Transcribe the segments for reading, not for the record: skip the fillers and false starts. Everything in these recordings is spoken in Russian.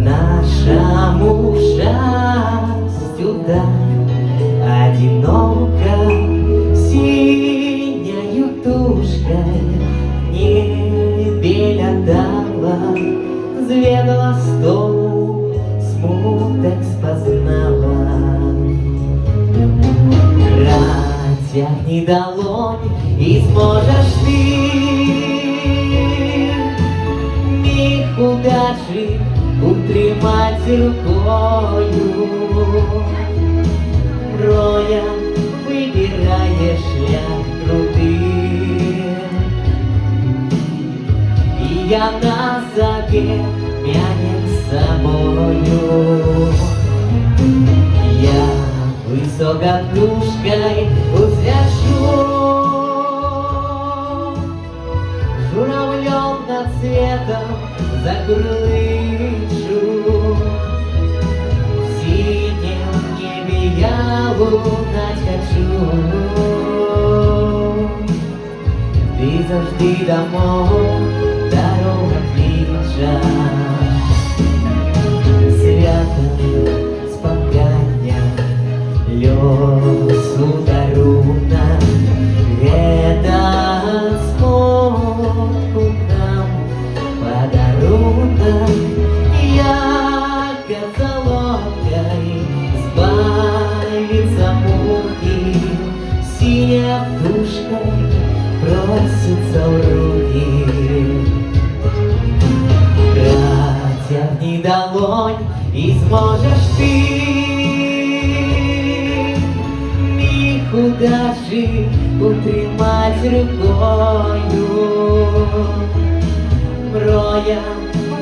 нашему счастью даль одиноко синею тушкой в небе летала, зведала стол, смуток спознала. Протягни долонь, и сможешь ты миг удачи утримать рукою. Роя выбираешь шлях крутых, и я на забег мянем с собою. Я высокотушкой узряшу, журавлем над светом закурлышу. В синем небе я лунать хочу. Ты завжди домой, дорога клича. Свято спокання, льосу даруна, это смутку нам подаруна. Яко соломкой избавиться муки, синяя птушкой просится в руки. Протягни долонь, и сможешь ты миг удачи утримать рукою. Роя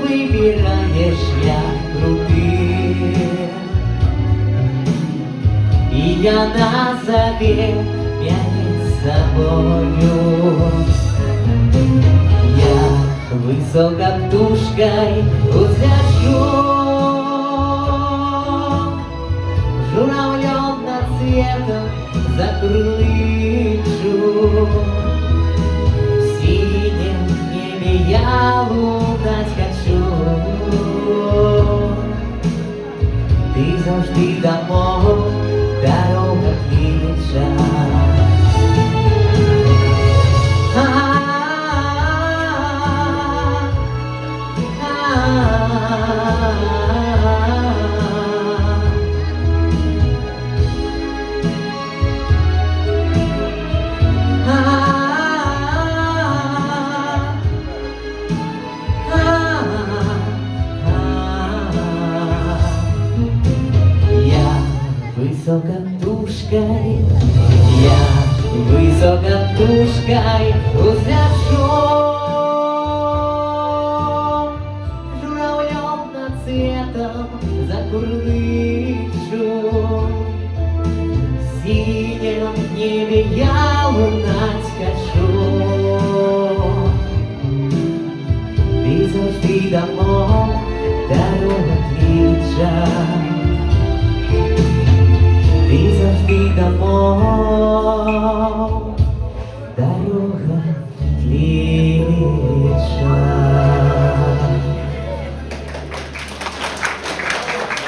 выбираешь шлях крутых, и я на забег мянем с собою. Я высокотушкой узряшу, журавлем над светом закурлышу. В синем небе я лунать хочу. Ты завжди домой, дорога клича. Высокотушкой, я высокотушкой узряшу, журавлем над светом закурлышу. В синем небе я лунать хочу. Ты завжди домой, дорога клича. Ты завжди домой, дорога